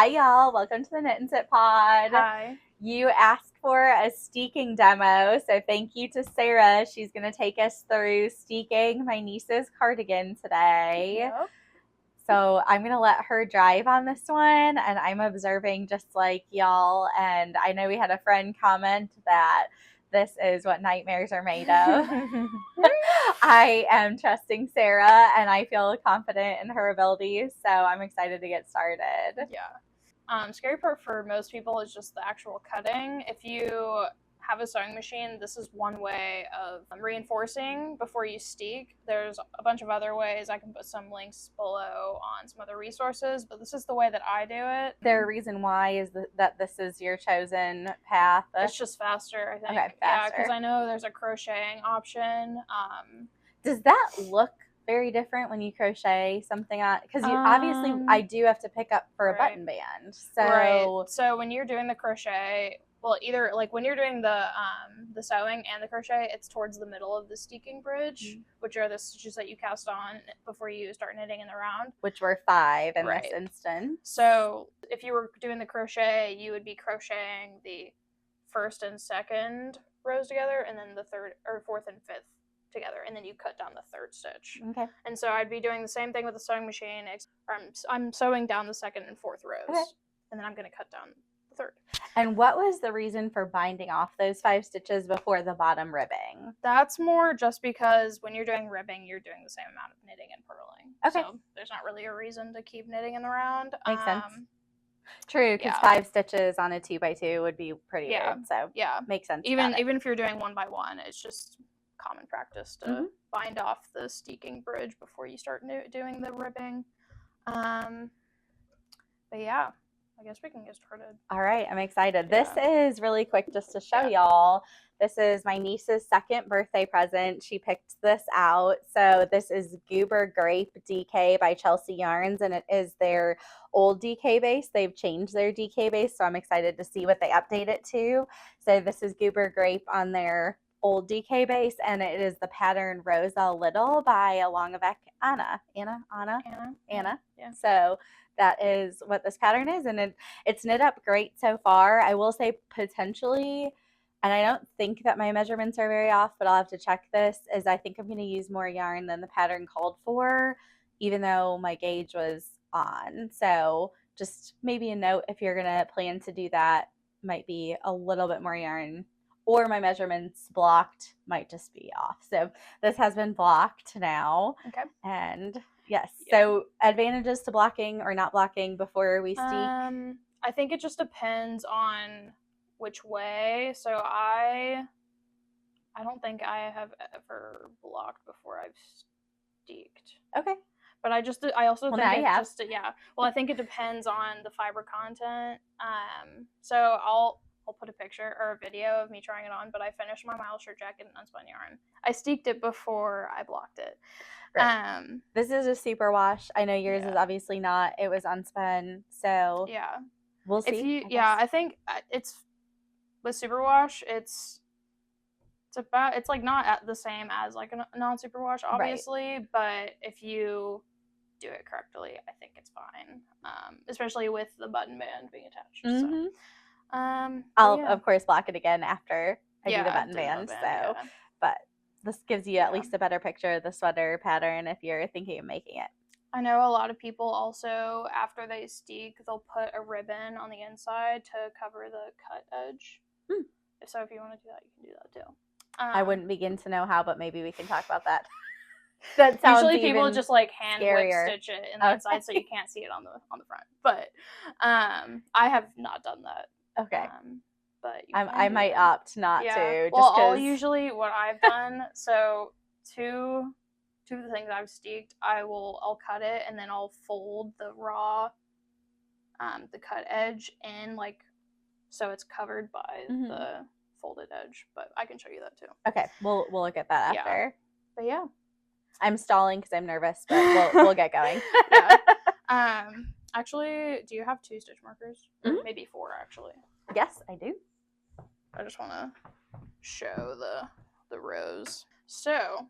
Hi, y'all. Welcome to the Knit+Sip pod. Hi. You asked for a steeking demo, so thank you to Sarah. She's going to take us through steeking my niece's cardigan today. Yep. So I'm going to let her drive on this one, and I'm observing just like y'all. And I know we had a friend comment that this is what nightmares are made of. I am trusting Sarah, and I feel confident in her abilities, so I'm excited to get started. Yeah. Scary part for most people is just the actual cutting. If you have a sewing machine, this is one way of reinforcing before you steek. There's a bunch of other ways. I can put some links below on some other resources, but this is the way that I do it. The reason why is that this is your chosen path? It's just faster, I think. Okay, faster. Yeah, because I know there's a crocheting option. Does that look very different when you crochet something on? Because obviously I do have to pick up for a button band. So right. So when you're doing the crochet, well, either like when you're doing the sewing and the crochet, it's towards the middle of the steeking bridge, which are the stitches that you cast on before you start knitting in the round. Which were 5 in this instance. So if you were doing the crochet, you would be crocheting the first and second rows together, and then the third or fourth and fifth together, and then you cut down the third stitch. Okay. And so I'd be doing the same thing with the sewing machine. I'm sewing down the second and fourth rows, and then I'm going to cut down the third. And what was the reason for binding off those 5 stitches before the bottom ribbing? That's more just because when you're doing ribbing, you're doing the same amount of knitting and purling. Okay. So there's not really a reason to keep knitting in the round. Makes sense. True, because 5 stitches on a 2x2 would be pretty weird. So makes sense. Even if you're doing 1 by 1, it's just common practice to bind off the steeking bridge before you start doing the ribbing. But yeah, I guess we can get started. All right, I'm excited. Yeah. This is really quick just to show y'all. This is my niece's 2nd birthday present. She picked this out. So this is Goober Grape DK by Chelsea Yarns, and it is their old DK base. They've changed their DK base, so I'm excited to see what they update it to. So this is Goober Grape on their old DK base, and it is the pattern Rosa Little by Alongavec Anna. Yeah. So that is what this pattern is, and it's knit up great so far. I will say potentially, and I don't think that my measurements are very off, but I'll have to check this, is I think I'm going to use more yarn than the pattern called for, even though my gauge was on. So just maybe a note if you're going to plan to do that, might be a little bit more yarn, or my measurements blocked might just be off. So this has been blocked now. Okay. And yes. Yeah. So advantages to blocking or not blocking before we steek? I think it just depends on which way. So I don't think I have ever blocked before I've steeked. Okay. But I also think I think it depends on the fiber content. So I'll put a picture or a video of me trying it on, but I finished my mile shirt jacket in unspun yarn. I steeked it before I blocked it. Right. This is a super wash. I know yours is obviously not. It was unspun, so we'll see. I think it's with superwash. It's like not the same as like a non-superwash, obviously, but if you do it correctly, I think it's fine. Especially with the button band being attached. So. I'll of course block it again after I do the button band. But this gives you at least a better picture of the sweater pattern if you're thinking of making it. I know a lot of people also, after they steek, they'll put a ribbon on the inside to cover the cut edge. So if you want to do that, you can do that too. I wouldn't begin to know how, but maybe we can talk about that. That sounds usually people just like hand whip stitch it in the inside so you can't see it on the front. But I have not done that. Okay. But I might opt not to. Well, I'll usually what I've done. So two of the things I've steeked, I'll cut it and then I'll fold the raw, the cut edge in like so it's covered by the folded edge. But I can show you that too. Okay, we'll look at that after. But yeah, I'm stalling because I'm nervous, but we'll get going. Actually, do you have 2 stitch markers? Or maybe 4 actually. Yes, I do. I just want to show the rows. So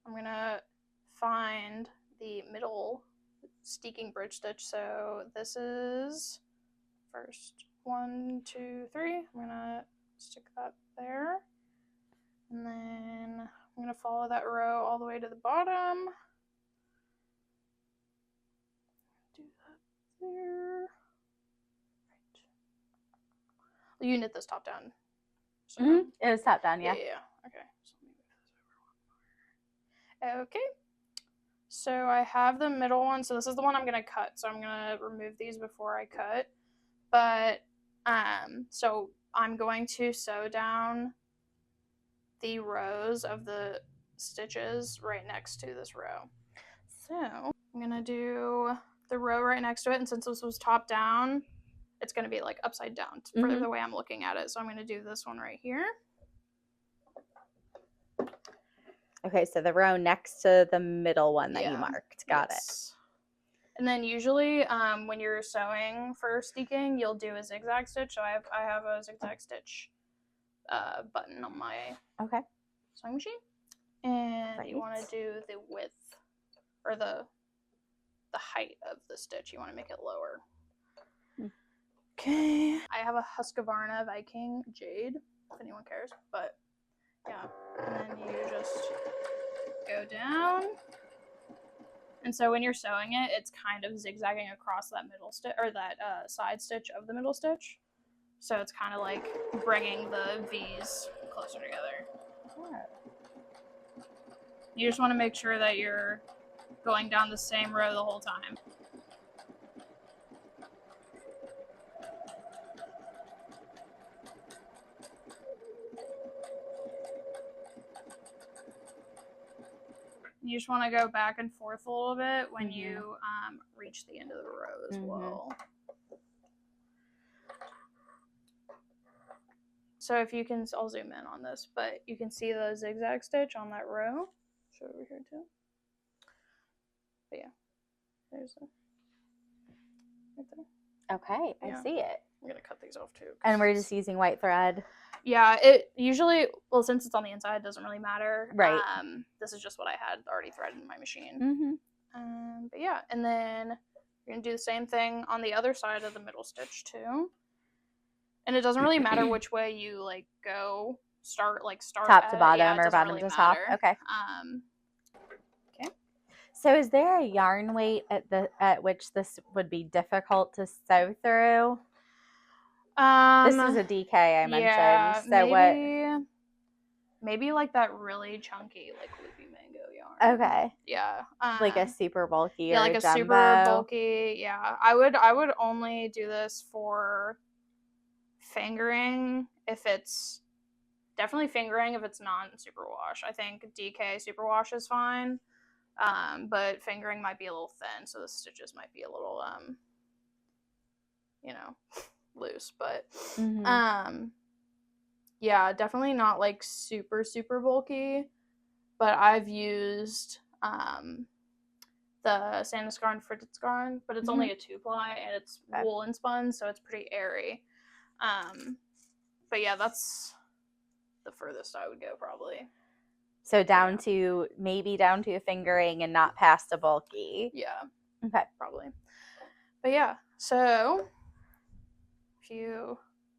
I'm gonna find the middle Steeking bridge stitch. So this is first 1, 2, 3. I'm gonna stick that there, and then I'm gonna follow that row all the way to the bottom. Do that there. Right. You knit this top down. So. It was top down, yeah. Yeah. Okay. So let me move this over. Okay. So I have the middle one. So this is the one I'm gonna cut. So I'm gonna remove these before I cut. But so I'm going to sew down the rows of the stitches right next to this row. So I'm gonna do the row right next to it, and since this was top down, it's gonna be like upside down for the way I'm looking at it. So I'm gonna do this one right here. Okay, so the row next to the middle one that you marked. Got it. And then usually when you're sewing for steeking, you'll do a zigzag stitch. So I have a zigzag stitch button on my sewing machine. And you want to do the width or the height of the stitch. You want to make it lower. Okay. I have a Husqvarna Viking Jade, if anyone cares. But yeah, and then you just go down. And so when you're sewing it, it's kind of zigzagging across that middle stitch, or that side stitch of the middle stitch. So it's kind of like bringing the V's closer together. You just want to make sure that you're going down the same row the whole time. You just want to go back and forth a little bit when you reach the end of the row as well. So if you can, I'll zoom in on this, but you can see the zigzag stitch on that row. Show over here too. But yeah, there's a right there. Okay, I see it. I'm gonna cut these off too. And we're just using white thread. Yeah, it usually, well, since it's on the inside, it doesn't really matter. Right. This is just what I had already threaded in my machine. But yeah, and then you're gonna do the same thing on the other side of the middle stitch too. And it doesn't really matter which way you like go. Start top to bottom or bottom to top. Okay. Okay. So is there a yarn weight at which this would be difficult to sew through? This is a DK I mentioned. Yeah, so maybe like that really chunky like loopy mango yarn. Okay. Yeah. Like a super bulky or like a a jumbo. super bulky. Yeah. I would only do this for fingering if it's definitely fingering if it's not superwash. I think DK superwash is fine. But fingering might be a little thin, so the stitches might be a little loose, but yeah, definitely not like super bulky, but I've used the Sandisgarn Frittitzgarn, but it's only a 2-ply and it's woolen spun, so it's pretty airy. But yeah, that's the furthest I would go probably. So down to a fingering and not past a bulky. Yeah. Okay. Probably. But yeah, so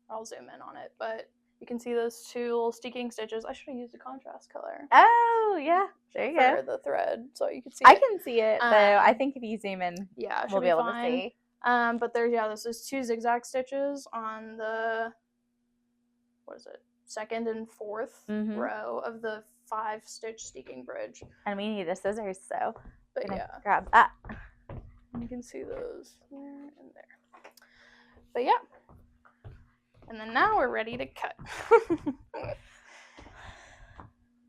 I'll zoom in on it, but you can see those two little steeking stitches. I should have used a contrast color. Oh, yeah. There you go. For the thread, so you can see I it. can see it, though. I think if you zoom in, we'll be able to see. But there's 2 zigzag stitches on the, second and fourth row of the 5-stitch steeking bridge. And we need a scissors, so but yeah, grab that. You can see those there and there. But yeah. And then now we're ready to cut.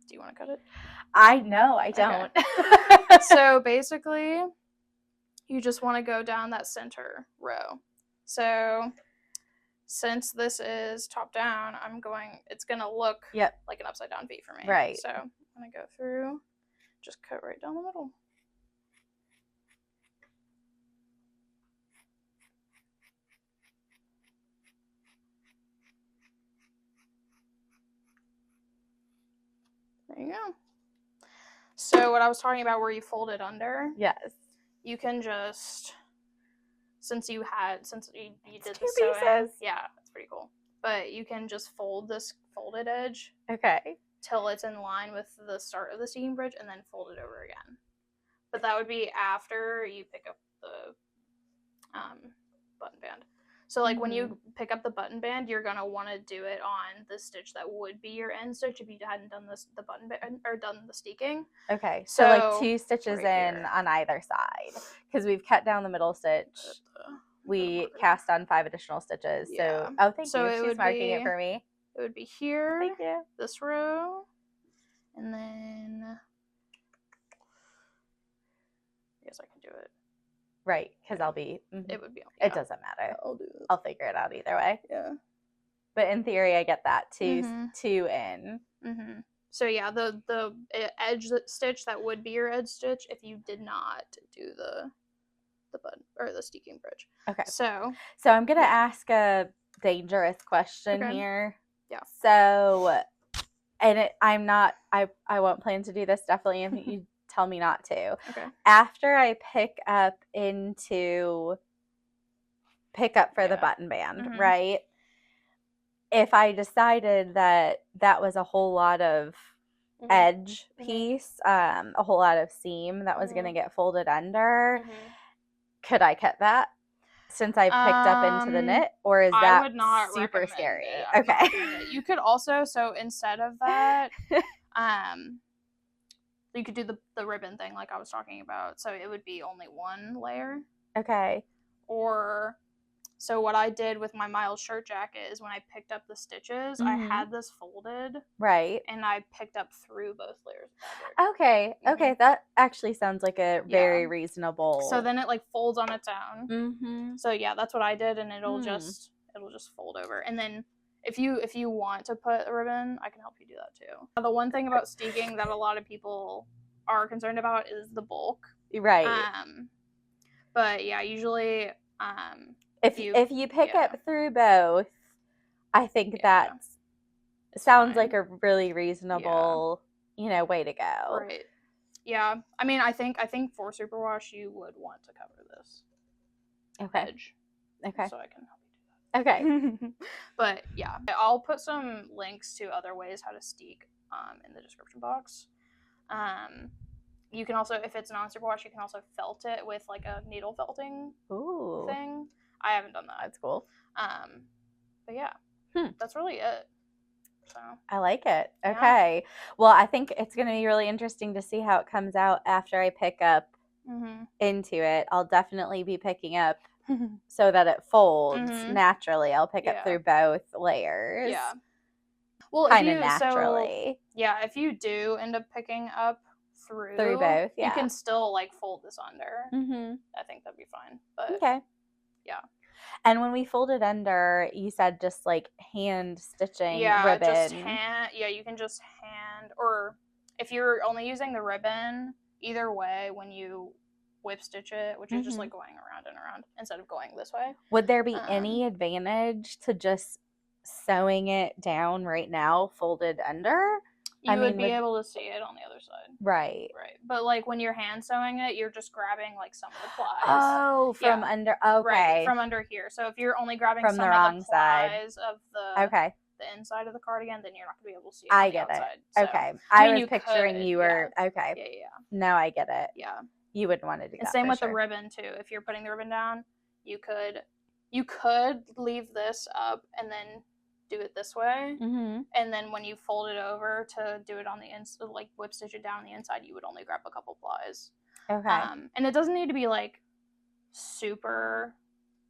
Do you want to cut it? I don't. Okay. So basically, you just want to go down that center row. So since this is top down, it's going to look like an upside down V for me. Right. So I'm going to go through, just cut right down the middle. There you go. So what I was talking about where you fold it under. Yes. you can just, since you did the 2 sewing, pieces. yeah, it's pretty cool. But you can just fold this folded edge Okay. till it's in line with the start of the steeking bridge, and then fold it over again. But that would be after you pick up the button band. So like when you pick up the button band, you're gonna want to do it on the stitch that would be your end stitch if you hadn't done the button band or done the steeking. Okay, so like 2 stitches right in here. on either side, because we've cut down the middle stitch. We cast on 5 additional stitches. Yeah. So, thank So you. it She's would marking be- it for me. It would be here, Thank you. this row, and then I guess I can do it. Right, because I'll be. It would be. It doesn't matter. I'll do it. I'll figure it out either way. Yeah. But in theory, I get that 2 in. Mm-hmm. So yeah, the edge stitch that would be your edge stitch if you did not do the button or the steeking bridge. Okay. So I'm gonna ask a dangerous question here. Yeah. So, and I won't plan to do this. Definitely, and you tell me not to. Okay. After I pick up for the button band, right? If I decided that was a whole lot of edge piece, a whole lot of seam that was going to get folded under, could I cut that since I picked up into the knit, or is that would not super scary? Okay. You could also, so instead of that, you could do the ribbon thing like I was talking about. So it would be only 1 layer. Okay. Or, so what I did with my Miles shirt jacket is when I picked up the stitches, I had this folded. Right. And I picked up through both layers of fabric. Okay. Okay. That actually sounds like a very reasonable. So then it like folds on its own. So yeah, that's what I did, and it'll just fold over. And then if you want to put a ribbon, I can help you do that too. The one thing about steeking that a lot of people are concerned about is the bulk. Right. But yeah, usually if you pick up through both, I think that sounds like a really reasonable, way to go. Right. Yeah. I mean, I think for superwash you would want to cover this edge. Okay. So I can help you do that. Okay. But yeah, I'll put some links to other ways how to steek in the description box. You can also, if it's non-superwash, you can also felt it with like a needle felting thing. I haven't done that. That's cool. But yeah, that's really it. So I like it. Okay. Yeah. Well, I think it's going to be really interesting to see how it comes out after I pick up into it. I'll definitely be picking up so that it folds naturally. I'll pick up through both layers. Yeah. Well, kind of naturally. If you do end up picking up through both, you can still like fold this under. I think that'd be fine. But okay. Yeah. And when we folded under, you said just like hand stitching ribbon. Just hand. Yeah, you can just hand, or if you're only using the ribbon, either way, when you whip stitch it, which is just like going around and around instead of going this way. Would there be any advantage to just sewing it down right now, folded under? You would be able to see it on the other side. Right. Right. But like when you're hand sewing it, you're just grabbing like some of the plies. Oh, from under. Okay. Right, from under here. So if you're only grabbing from some the wrong of the plies side of the the inside of the cardigan, then you're not going to be able to see it I on get the it. outside. So, okay. I was picturing you were okay. Yeah. Now I get it. Yeah. You wouldn't want to do and that. Same with the ribbon too. If you're putting the ribbon down, you could leave this up and then do it this way, and then when you fold it over to do it on the inside, like whip stitch it down on the inside, you would only grab a couple plies. Okay. And it doesn't need to be like super,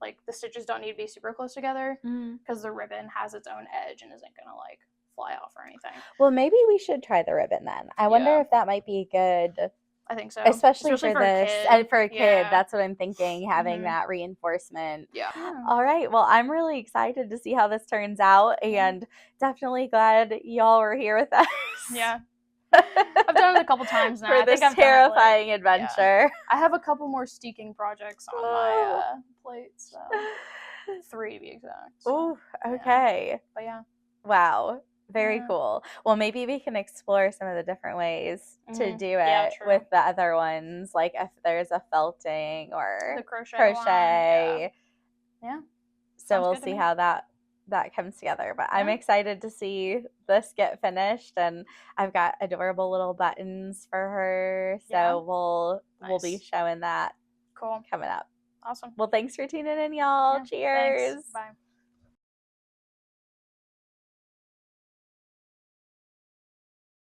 like the stitches don't need to be super close together because the ribbon has its own edge and isn't gonna like fly off or anything. Well, maybe we should try the ribbon then. I wonder if that might be good. I think so. Especially for this. And for a kid, that's what I'm thinking, having that reinforcement. Yeah. All right. Well, I'm really excited to see how this turns out, and definitely glad y'all were here with us. Yeah. I've done it a couple times now. For this terrifying adventure. I have a couple more steeking projects on my plate, so 3 to be exact. So, Ooh, okay. But yeah. Wow. Very Yeah. cool. Well, maybe we can explore some of the different ways to Mhm. do Yeah, it true. with the other ones, like if there's a felting or The crochet one, crochet. yeah. So Sounds we'll good to see me. how that comes together. But I'm Yeah. excited to see this get finished, and I've got adorable little buttons for her. So Yeah. we'll be Nice. showing that Cool. coming up. Awesome. Well, thanks for tuning in, y'all. Yeah. Thanks. Cheers. Bye.